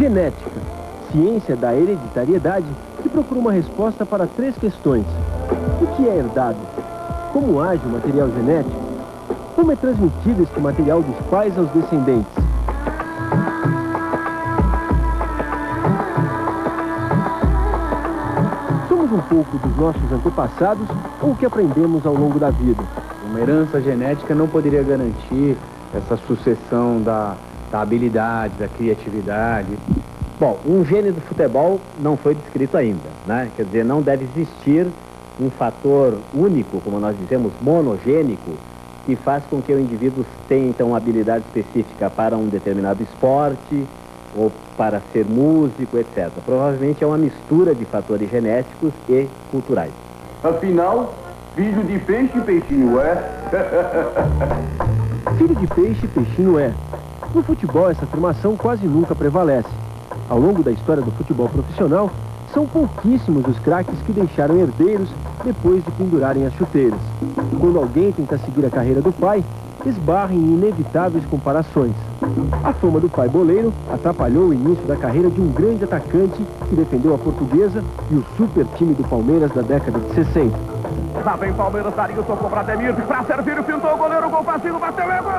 Genética, ciência da hereditariedade que procura uma resposta para 3 questões. O que é herdado? Como age o material genético? Como é transmitido este material dos pais aos descendentes? Somos um pouco dos nossos antepassados ou o que aprendemos ao longo da vida? Uma herança genética não poderia garantir essa sucessão da habilidade, da criatividade. Bom, um gene do futebol não foi descrito ainda, né? Quer dizer, não deve existir um fator único, como nós dizemos, monogênico, que faz com que o indivíduo tenha, então, uma habilidade específica para um determinado esporte ou para ser músico, etc. Provavelmente é uma mistura de fatores genéticos e culturais. Afinal, filho de peixe, peixinho é. Filho de peixe, peixinho é. No futebol, essa afirmação quase nunca prevalece. Ao longo da história do futebol profissional, são pouquíssimos os craques que deixaram herdeiros depois de pendurarem as chuteiras. Quando alguém tenta seguir a carreira do pai, esbarra em inevitáveis comparações. A fama do pai boleiro atrapalhou o início da carreira de um grande atacante que defendeu a Portuguesa e o super time do Palmeiras da década de 60. Lá vem Palmeiras, Darinho tocou para Ademir, para servir, pintou o goleiro, gol facinho, bateu, é gol!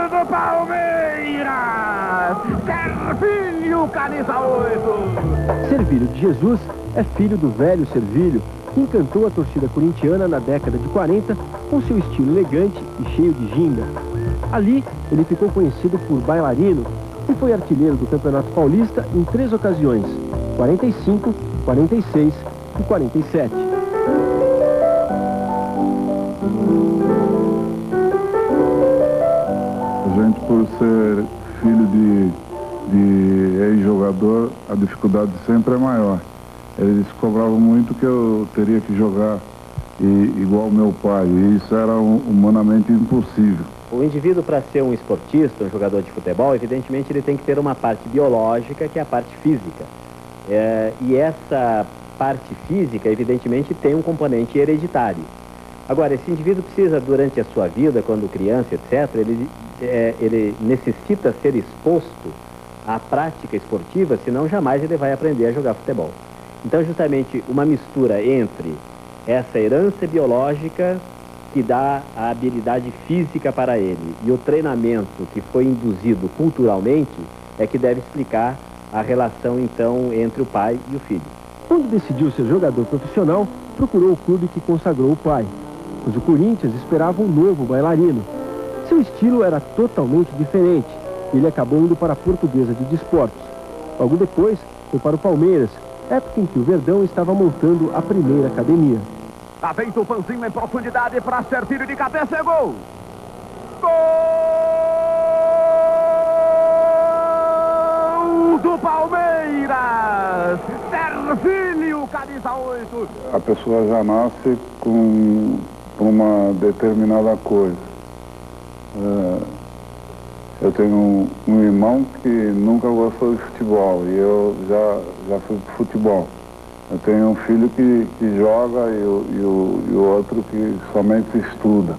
Gol do Palmeiras! Servilho, camisa 8! Servilho de Jesus é filho do velho Servilho, que encantou a torcida corintiana na década de 40 com seu estilo elegante e cheio de ginga. Ali, ele ficou conhecido por bailarino e foi artilheiro do Campeonato Paulista em 3 ocasiões, 45, 46 e 47. A gente, por ser filho de ex-jogador, a dificuldade sempre é maior. Eles cobravam muito que eu teria que jogar igual meu pai, e isso era humanamente impossível. O indivíduo, para ser um esportista, um jogador de futebol, evidentemente ele tem que ter uma parte biológica, que é a parte física. E essa parte física, evidentemente, tem um componente hereditário. Agora, esse indivíduo precisa, durante a sua vida, quando criança, etc., ele necessita ser exposto à prática esportiva, senão jamais ele vai aprender a jogar futebol. Então, justamente, uma mistura entre essa herança biológica que dá a habilidade física para ele e o treinamento que foi induzido culturalmente é que deve explicar a relação, então, entre o pai e o filho. Quando decidiu ser jogador profissional, procurou o clube que consagrou o pai, pois o Corinthians esperava um novo bailarino. Seu estilo era totalmente diferente. Ele acabou indo para a Portuguesa de Desportos. Logo depois, foi para o Palmeiras, época em que o Verdão estava montando a primeira academia. Lá vem Tupanzinho em profundidade para Servilho de cabeça, é gol! Gol do Palmeiras! Servilho, camisa 8! A pessoa já nasce com uma determinada coisa. Eu tenho um irmão que nunca gostou de futebol e eu já fui pro futebol. Eu tenho um filho que joga e o outro que somente estuda.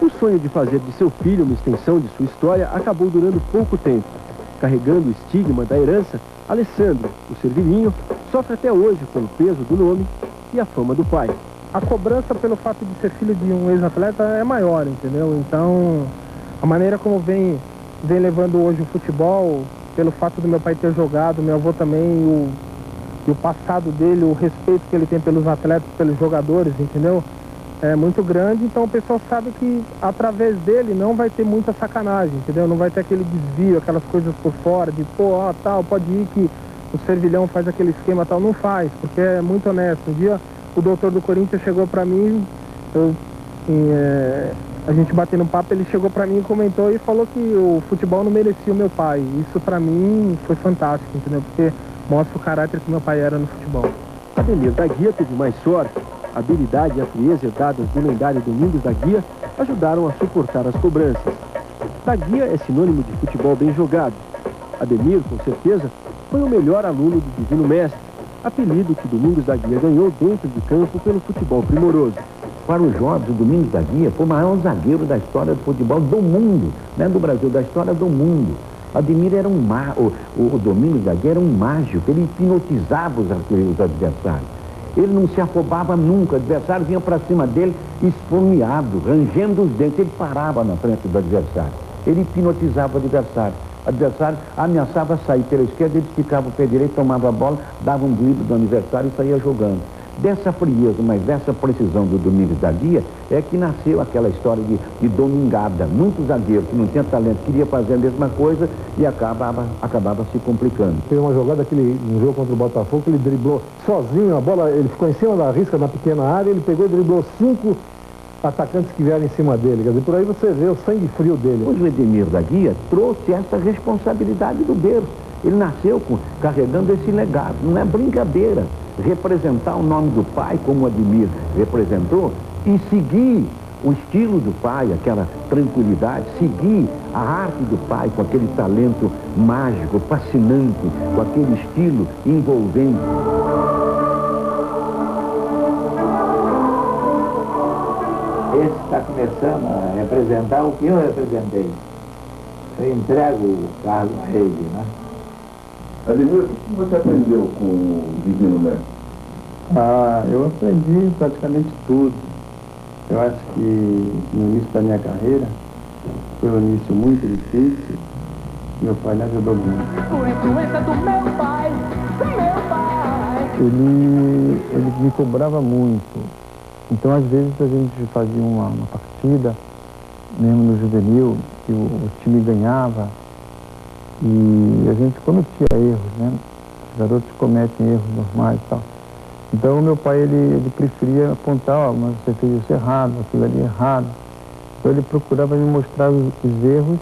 O sonho de fazer de seu filho uma extensão de sua história acabou durando pouco tempo. Carregando o estigma da herança, Alessandro, o Servilhinho, sofre até hoje com o peso do nome e a fama do pai. A cobrança pelo fato de ser filho de um ex-atleta é maior, entendeu? Então, a maneira como vem levando hoje o futebol, pelo fato do meu pai ter jogado, meu avô também, e o passado dele, o respeito que ele tem pelos atletas, pelos jogadores, entendeu? É muito grande, então o pessoal sabe que através dele não vai ter muita sacanagem, entendeu? Não vai ter aquele desvio, aquelas coisas por fora, de tal, pode ir que o Servilhão faz aquele esquema tal, não faz, porque é muito honesto. Um dia o doutor do Corinthians chegou pra mim, a gente batendo papo, ele chegou pra mim e comentou e falou que o futebol não merecia o meu pai. Isso pra mim foi fantástico, entendeu? Porque mostra o caráter que meu pai era no futebol. Ademir da Guia teve mais sorte. A habilidade e a frieza herdadas do lendário Domingos da Guia ajudaram a suportar as cobranças. Da Guia é sinônimo de futebol bem jogado. Ademir, com certeza, foi o melhor aluno do Divino Mestre, apelido que Domingos da Guia ganhou dentro de campo pelo futebol primoroso. para os jovens, o Domingos da Guia foi o maior zagueiro da história do futebol do mundo, não é do Brasil, da história do mundo. Ademir era o Domingos da Guia era um mágico, ele hipnotizava os adversários. Ele não se afobava nunca, o adversário vinha para cima dele esfomeado, rangendo os dentes, ele parava na frente do adversário. Ele hipnotizava o adversário. O adversário ameaçava sair pela esquerda, ele esticava o pé direito, tomava a bola, dava um drible do adversário e saía jogando. Dessa frieza, mas dessa precisão do Domingos da Guia, é que nasceu aquela história de domingada. Muitos zagueiros que não tinham talento, queria fazer a mesma coisa e acabava se complicando. Teve uma jogada que ele, no jogo contra o Botafogo, que ele driblou sozinho, a bola, ele ficou em cima da risca na pequena área, ele pegou e driblou 5 atacantes que vieram em cima dele. Quer dizer, por aí você vê o sangue frio dele. Hoje o Ademir da Guia trouxe essa responsabilidade do berço. Ele nasceu carregando esse legado, não é brincadeira. Representar o nome do pai, como o Ademir representou, e seguir o estilo do pai, aquela tranquilidade, seguir a arte do pai com aquele talento mágico, fascinante, com aquele estilo envolvente. Esse está começando a representar o que eu representei. Eu entrego o cargo a ele, né? Ademir, o que você aprendeu com o Divino Mestre? Eu aprendi praticamente tudo. Eu acho que no início da minha carreira foi um início muito difícil. Meu pai me ajudou muito. Por influência do meu pai, Ele me cobrava muito. Então, às vezes, a gente fazia uma partida, mesmo no juvenil, que o time ganhava, e a gente cometia erros, né? Os garotos cometem erros normais e tal. Então, o meu pai, ele preferia apontar, mas você fez isso errado, aquilo ali errado. Então, ele procurava me mostrar os erros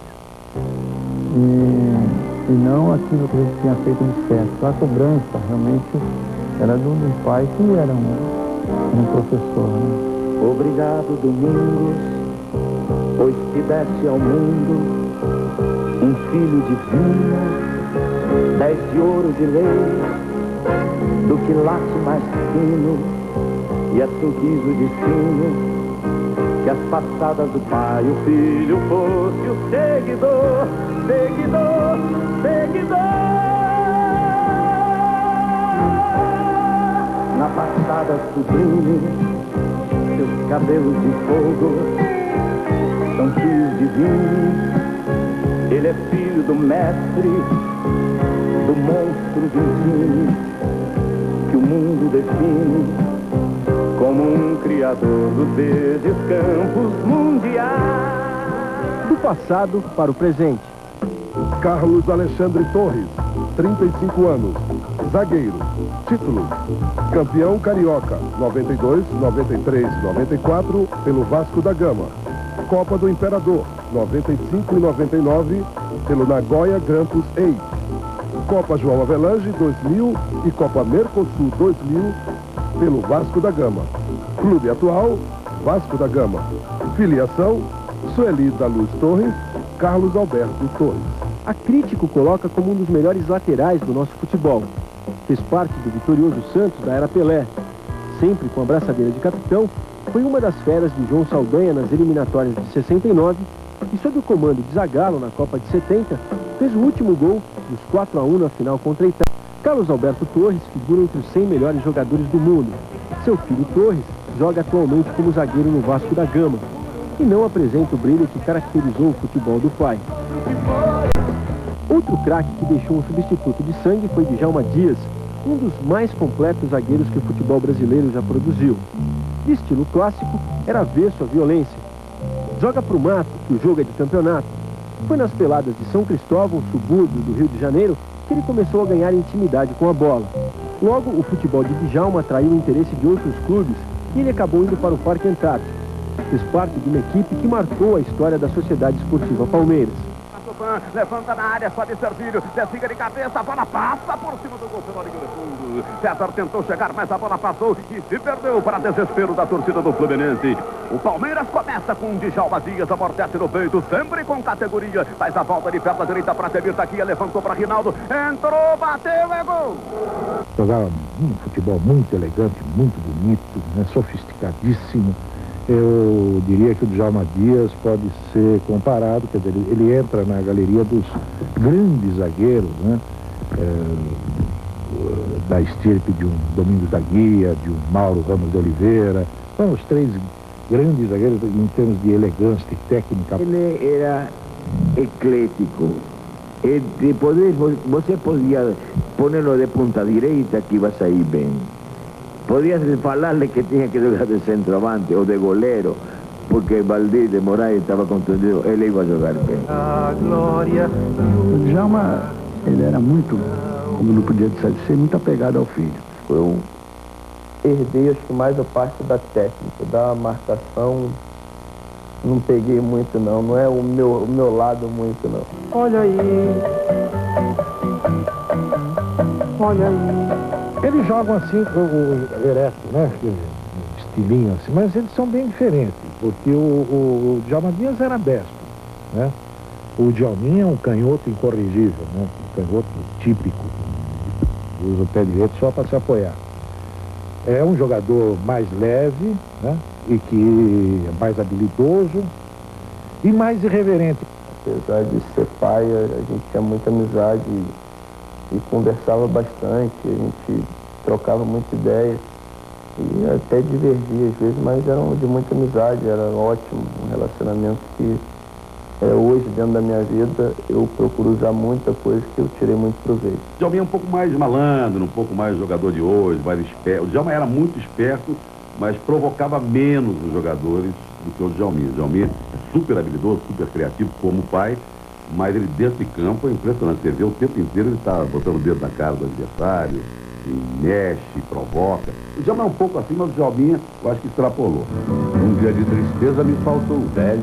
e não aquilo que a gente tinha feito de certo. Então, a cobrança, realmente, era do pai, que era um professor, né? Obrigado, Domingos, pois que desse ao mundo um filho divino, 10 de ouro de lei, do que laço mais fino, e assim quis o destino, que as passadas do pai, o filho fosse o seguidor. Na passada sublime, seus cabelos de fogo são fios divinos. Ele é filho do mestre, do monstro vizinho, que o mundo define como um criador dos verdes campos mundiais. Do passado para o presente. Carlos Alexandre Torres, 35 anos, zagueiro. Títulos: campeão carioca, 92, 93, 94, pelo Vasco da Gama. Copa do Imperador, 95 e 99, pelo Nagoya Grampus 8. Copa João Avelange, 2000 e Copa Mercosul 2000, pelo Vasco da Gama. Clube atual, Vasco da Gama. Filiação: Sueli da Luz Torres, Carlos Alberto Torres. A Crítico coloca como um dos melhores laterais do nosso futebol. Fez parte do vitorioso Santos da era Pelé. Sempre com a braçadeira de capitão, foi uma das feras de João Saldanha nas eliminatórias de 69 e, sob o comando de Zagallo na Copa de 70, fez o último gol dos 4-1 na final contra a Itália. Carlos Alberto Torres figura entre os 100 melhores jogadores do mundo. Seu filho Torres joga atualmente como zagueiro no Vasco da Gama e não apresenta o brilho que caracterizou o futebol do pai. Outro craque que deixou um substituto de sangue foi Djalma Dias, um dos mais completos zagueiros que o futebol brasileiro já produziu. De estilo clássico, era avesso à violência. Joga pro mato, que o jogo é de campeonato. Foi nas peladas de São Cristóvão, subúrbio do Rio de Janeiro, que ele começou a ganhar intimidade com a bola. Logo, o futebol de Djalma atraiu o interesse de outros clubes e ele acabou indo para o Parque Antártico. Fez parte de uma equipe que marcou a história da Sociedade Esportiva Palmeiras. Levanta na área, sobe Servílio, desliga de cabeça, a bola passa por cima do gol pela linha de fundo. César tentou chegar, mas a bola passou e se perdeu para desespero da torcida do Fluminense. O Palmeiras começa com Djalma Dias, amortece no peito, sempre com categoria. Faz a volta de perna direita para Ademir Taquia, levantou para Rinaldo, entrou, bateu, é gol! Jogava um futebol muito elegante, muito bonito, né, sofisticadíssimo. eu diria que o Djalma Dias pode ser comparado, quer dizer, ele entra na galeria dos grandes zagueiros, né? Da estirpe de um Domingos da Guia, de um Mauro Ramos de Oliveira. São os três grandes zagueiros em termos de elegância e técnica. Ele era eclético. Você podia pô-lo de ponta direita que ia sair bem. Podia falar-lhe que tinha que jogar de centroavante ou de goleiro, porque Valdir de Moraes estava contundido, ele ia jogar bem. O Djalma, ele era muito, como não podia deixar de ser, muito apegado ao filho. Eu herdei, acho que mais a parte da técnica, da marcação, não peguei muito não é o meu lado muito não. Olha aí, olha aí. Eles jogam assim, o ereto, né? Estilinho assim, mas eles são bem diferentes, porque o Djalma Dias era destro, né? O Djalminha é um canhoto incorrigível, né? Um canhoto típico, usa o pé direito só para se apoiar. É um jogador mais leve, né? E que é mais habilidoso e mais irreverente. Apesar de ser pai, a gente tinha muita amizade e conversava bastante, a gente trocava muita ideia e até divergia às vezes, mas eram de muita amizade, era ótimo, um relacionamento que hoje dentro da minha vida eu procuro usar muita coisa que eu tirei muito proveito. O Djalminha é um pouco mais malandro, um pouco mais jogador de hoje, mais esperto. O Djalma era muito esperto, mas provocava menos os jogadores do que o Djalminha. O Djalminha é super habilidoso, super criativo como pai, mas ele dentro de campo é impressionante. Você vê o tempo inteiro ele está botando o dedo na cara do adversário, e mexe, provoca. O Djalma é um pouco assim, mas o Djalminha eu acho que extrapolou. Um dia de tristeza me faltou o velho.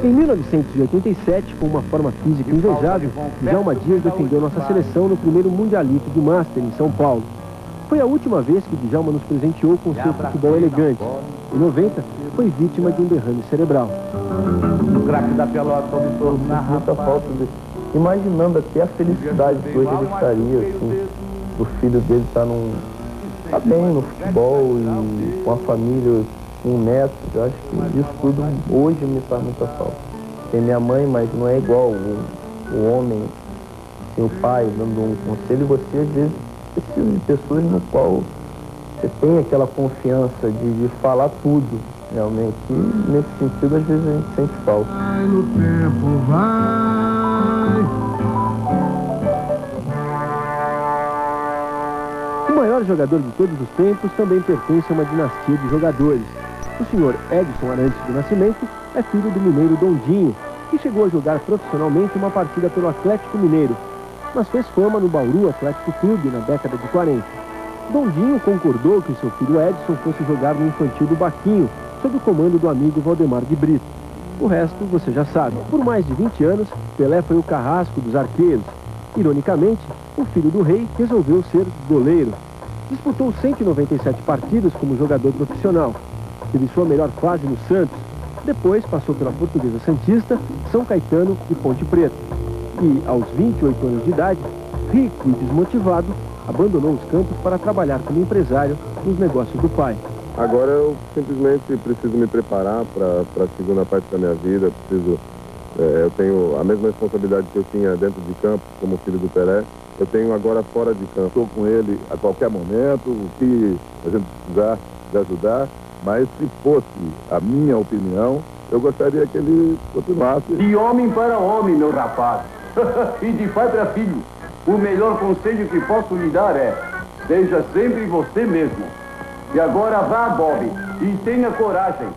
Em 1987, com uma forma física invejável, Djalma Dias defendeu nossa seleção no primeiro Mundialito de Master em São Paulo. Foi a última vez que Djalma nos presenteou com seu futebol elegante. Em 90, foi vítima de um derrame cerebral. O craque da pelota observou muita falta de... Imaginando até a felicidade que hoje ele estaria, assim, o filho dele tá bem no futebol e com a família, com netos. Eu acho que isso tudo hoje me faz muita falta. Tem minha mãe, mas não é igual o homem, tem o pai dando um conselho, e você às vezes precisa de pessoas no qual você tem aquela confiança de falar tudo, realmente. E nesse sentido, às vezes a gente sente falta. Vai no tempo, vai. O maior jogador de todos os tempos também pertence a uma dinastia de jogadores. O senhor Edson Arantes do Nascimento é filho do mineiro Dondinho, que chegou a jogar profissionalmente uma partida pelo Atlético Mineiro, mas fez fama no Bauru Atlético Clube na década de 40. Dondinho concordou que seu filho Edson fosse jogar no infantil do Baquinho, sob o comando do amigo Valdemar de Brito. O resto você já sabe. Por mais de 20 anos, Pelé foi o carrasco dos arqueiros. Ironicamente, o filho do rei resolveu ser goleiro. Disputou 197 partidas como jogador profissional. Teve sua melhor fase no Santos. Depois passou pela Portuguesa Santista, São Caetano e Ponte Preta. E, aos 28 anos de idade, rico e desmotivado, abandonou os campos para trabalhar como empresário nos negócios do pai. Agora eu simplesmente preciso me preparar para a segunda parte da minha vida. Eu tenho a mesma responsabilidade que eu tinha dentro de campo, como filho do Pelé. Eu tenho agora fora de campo. Estou com ele a qualquer momento, o que a gente precisar de ajudar. Mas se fosse a minha opinião, eu gostaria que ele continuasse. De homem para homem, meu rapaz. E de pai para filho. O melhor conselho que posso lhe dar é: seja sempre você mesmo. E agora vá, Bob, e tenha coragem.